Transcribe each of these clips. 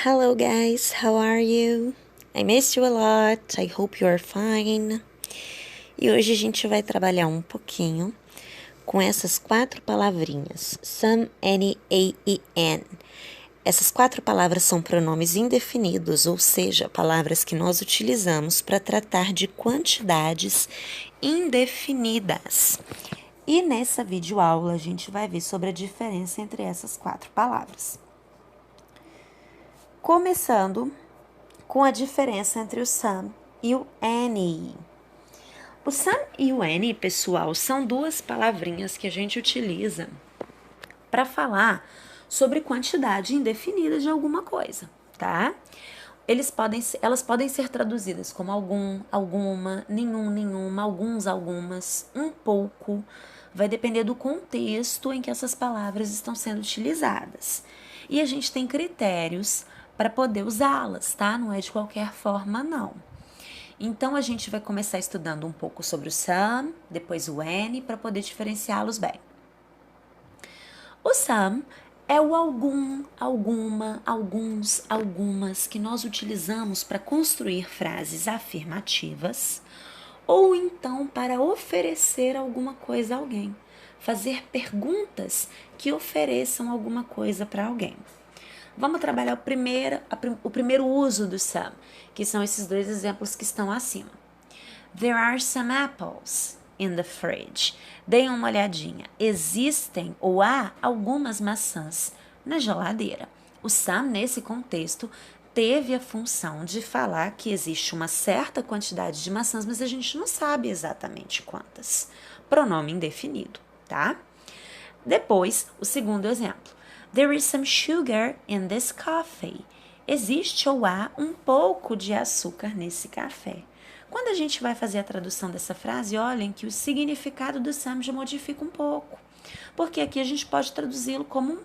Hello guys, how are you? I missed you a lot, I hope you are fine. E hoje a gente vai trabalhar um pouquinho com essas 4 palavrinhas, some, any, a e an. Essas 4 palavras são pronomes indefinidos, ou seja, palavras que nós utilizamos para tratar de quantidades indefinidas. E nessa videoaula a gente vai ver sobre a diferença entre essas 4 palavras. Começando com a diferença entre o some e o any. O some e o any, pessoal, são 2 palavrinhas que a gente utiliza para falar sobre quantidade indefinida de alguma coisa, tá? Elas podem ser traduzidas como algum, alguma, nenhum, nenhuma, alguns, algumas, um pouco. Vai depender do contexto em que essas palavras estão sendo utilizadas. E a gente tem critérios para poder usá-las, tá? Não é de qualquer forma, não. Então, a gente vai começar estudando um pouco sobre o some, depois o any, para poder diferenciá-los bem. O some é o algum, alguma, alguns, algumas que nós utilizamos para construir frases afirmativas ou então para oferecer alguma coisa a alguém, fazer perguntas que ofereçam alguma coisa para alguém. Vamos trabalhar o primeiro uso do some, que são esses 2 exemplos que estão acima. There are some apples in the fridge. Deem uma olhadinha. Existem ou há algumas maçãs na geladeira. O some, nesse contexto, teve a função de falar que existe uma certa quantidade de maçãs, mas a gente não sabe exatamente quantas. Pronome indefinido, tá? Depois, o segundo exemplo. There is some sugar in this coffee. Existe ou há um pouco de açúcar nesse café. Quando a gente vai fazer a tradução dessa frase, olhem que o significado do some já modifica um pouco. Porque aqui a gente pode traduzi-lo como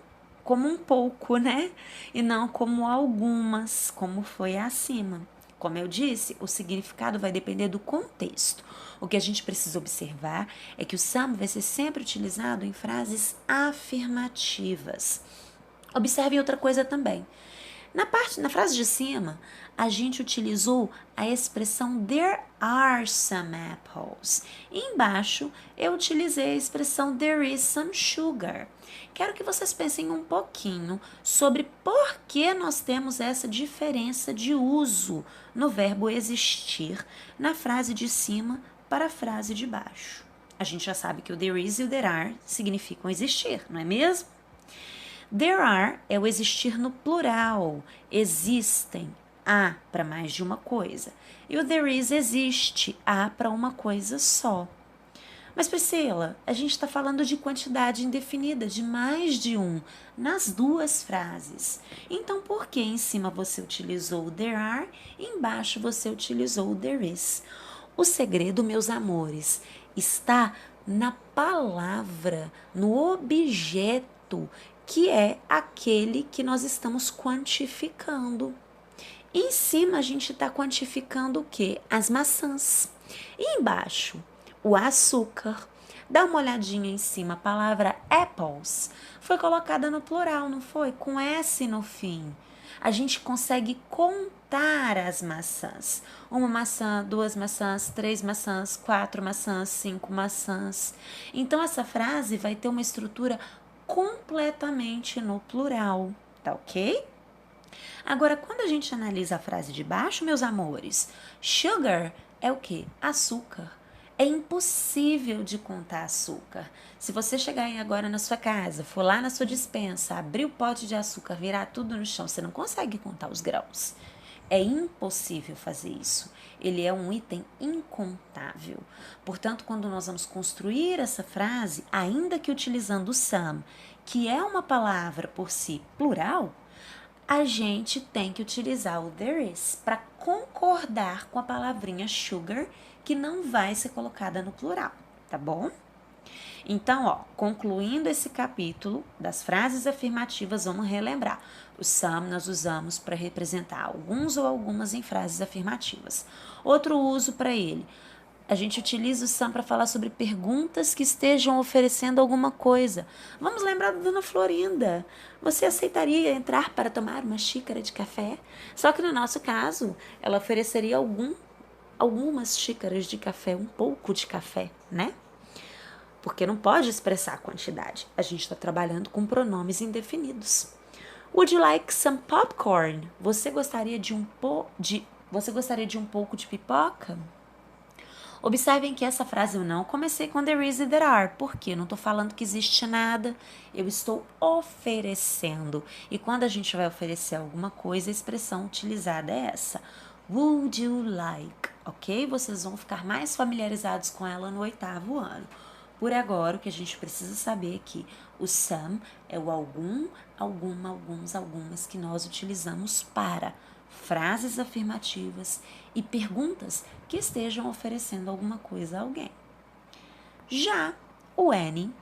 um pouco, né? E não como algumas, como foi acima. Como eu disse, o significado vai depender do contexto. O que a gente precisa observar é que o some vai ser sempre utilizado em frases afirmativas. Observem outra coisa também. Na frase de cima, a gente utilizou a expressão there are some apples. E embaixo, eu utilizei a expressão there is some sugar. Quero que vocês pensem um pouquinho sobre por que nós temos essa diferença de uso no verbo existir na frase de cima para a frase de baixo. A gente já sabe que o there is e o there are significam existir, não é mesmo? There are é o existir no plural. Existem, há para mais de uma coisa. E o there is existe, há para uma coisa só. Mas Priscila, a gente está falando de quantidade indefinida, de mais de um, nas 2 frases. Então, por que em cima você utilizou o there are e embaixo você utilizou o there is? O segredo, meus amores, está na palavra, no objeto, que é aquele que nós estamos quantificando. E em cima a gente está quantificando o quê? As maçãs. E embaixo, o açúcar. Dá uma olhadinha em cima, a palavra apples foi colocada no plural, não foi? Com S no fim. A gente consegue contar as maçãs. 1 maçã, 2 maçãs, 3 maçãs, 4 maçãs, 5 maçãs. Então, essa frase vai ter uma estrutura completamente no plural, tá ok? Agora, quando a gente analisa a frase de baixo, meus amores, sugar é o quê? Açúcar. É impossível de contar açúcar. Se você chegar aí agora na sua casa, for lá na sua despensa, abrir o pote de açúcar, virar tudo no chão, você não consegue contar os grãos. É impossível fazer isso. Ele é um item incontável. Portanto, quando nós vamos construir essa frase, ainda que utilizando o some, que é uma palavra por si plural, a gente tem que utilizar o there is para concordar com a palavrinha sugar, que não vai ser colocada no plural, tá bom? Então, concluindo esse capítulo das frases afirmativas, vamos relembrar. O some nós usamos para representar alguns ou algumas em frases afirmativas. Outro uso para ele, A gente utiliza o some para falar sobre perguntas que estejam oferecendo alguma coisa. Vamos lembrar da Dona Florinda. Você aceitaria entrar para tomar uma xícara de café? Só que no nosso caso, ela ofereceria algumas xícaras de café, um pouco de café, né? Porque não pode expressar a quantidade. A gente está trabalhando com pronomes indefinidos. Would you like some popcorn? Você gostaria de um pouco de pipoca? Observem que essa frase eu não comecei com there is e there are, porque eu não estou falando que existe nada, eu estou oferecendo. E quando a gente vai oferecer alguma coisa, a expressão utilizada é essa. Would you like? Ok? Vocês vão ficar mais familiarizados com ela no 8º ano. Por agora, o que a gente precisa saber é que o some é o algum, alguma, alguns, algumas que nós utilizamos para frases afirmativas e perguntas que estejam oferecendo alguma coisa a alguém. Já o any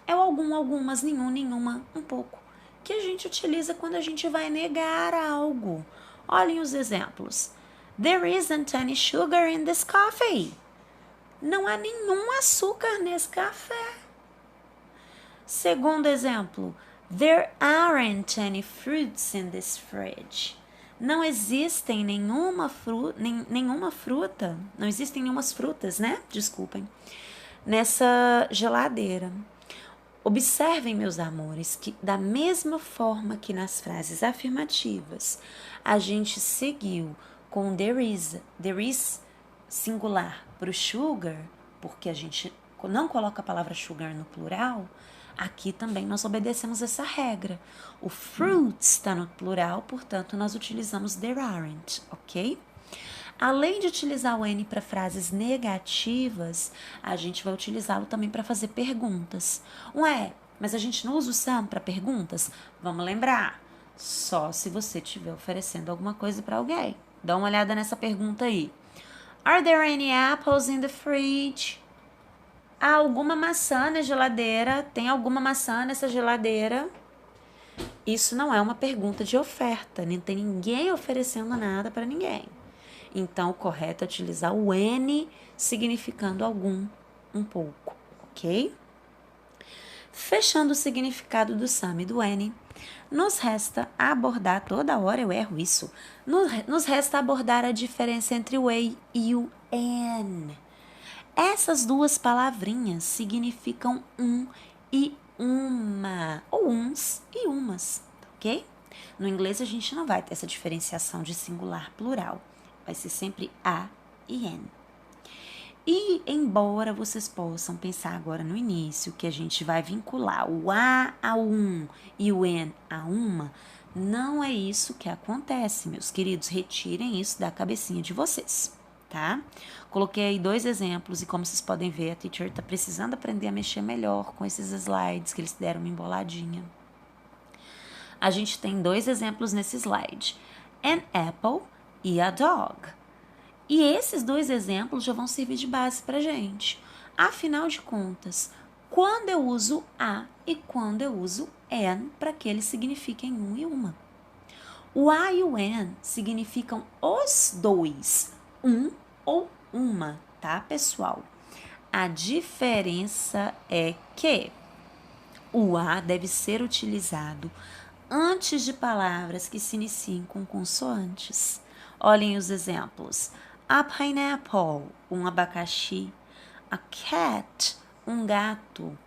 é o algum, algumas, nenhum, nenhuma, um pouco, que a gente utiliza quando a gente vai negar algo. Olhem os exemplos. There isn't any sugar in this coffee. Não há nenhum açúcar nesse café. Segundo exemplo, there aren't any fruits in this fridge. Não existem nenhuma fruta, não existem nenhumas frutas, né? Desculpem. Nessa geladeira. Observem, meus amores, que da mesma forma que nas frases afirmativas a gente seguiu com there is singular para o sugar, porque a gente não coloca a palavra sugar no plural, aqui também nós obedecemos essa regra. O fruits está no plural, portanto, nós utilizamos there aren't, ok? Além de utilizar o N para frases negativas, a gente vai utilizá-lo também para fazer perguntas. Ué, mas a gente não usa o some para perguntas? Vamos lembrar, só se você estiver oferecendo alguma coisa para alguém. Dá uma olhada nessa pergunta aí. Are there any apples in the fridge? Há alguma maçã na geladeira? Tem alguma maçã nessa geladeira? Isso não é uma pergunta de oferta, nem tem ninguém oferecendo nada para ninguém. Então, o correto é utilizar o N significando algum, um pouco, ok? Fechando o significado do some e do N, nos resta abordar, toda hora eu erro isso, nos resta abordar a diferença entre o A e o N. Essas duas palavrinhas significam um e uma, ou uns e umas, ok? No inglês a gente não vai ter essa diferenciação de singular plural, vai ser sempre A e N. E embora vocês possam pensar agora no início que a gente vai vincular o A a um e o N a uma, não é isso que acontece, meus queridos. Retirem isso da cabecinha de vocês, tá? Coloquei aí 2 exemplos e como vocês podem ver, a teacher tá precisando aprender a mexer melhor com esses slides que eles deram uma emboladinha. A gente tem 2 exemplos nesse slide. An apple e a dog. E esses 2 exemplos já vão servir de base pra gente. Afinal de contas, quando eu uso a e quando eu uso an para que eles signifiquem um e uma. O a e o an significam os dois, um ou uma, tá, pessoal? A diferença é que o a deve ser utilizado antes de palavras que se iniciem com consoantes. Olhem os exemplos. A pineapple, um abacaxi. A cat, um gato.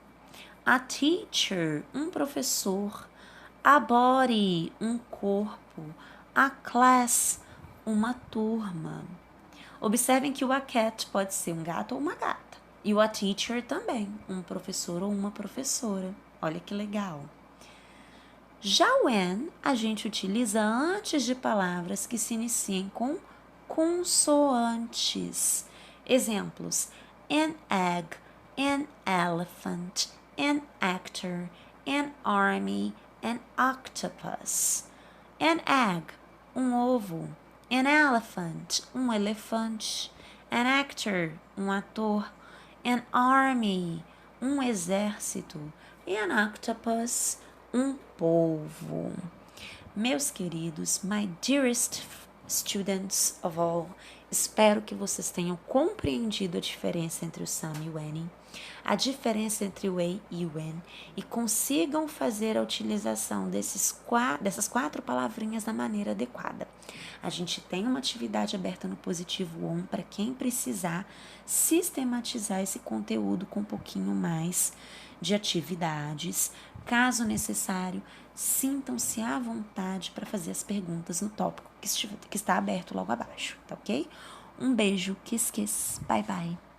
A teacher, um professor. A body, um corpo. A class, uma turma. Observem que o a cat pode ser um gato ou uma gata. E o a teacher também, um professor ou uma professora. Olha que legal. Já o an a gente utiliza antes de palavras que se iniciem com consoantes. Exemplos: an egg, an elephant, an actor, an army, an octopus. An egg, um ovo. An elephant, um elefante. An actor, um ator. An army, um exército. E an octopus, um polvo. Meus queridos, my dearest students of all, Espero que vocês tenham compreendido a diferença entre o some e o any, a diferença entre o a e o an, e consigam fazer a utilização dessas 4 palavrinhas da maneira adequada. A gente tem uma atividade aberta no Positivo On para quem precisar sistematizar esse conteúdo com um pouquinho mais de atividades. Caso necessário, sintam-se à vontade para fazer as perguntas no tópico que está aberto logo abaixo, tá ok? Um beijo, kiss kiss, bye bye.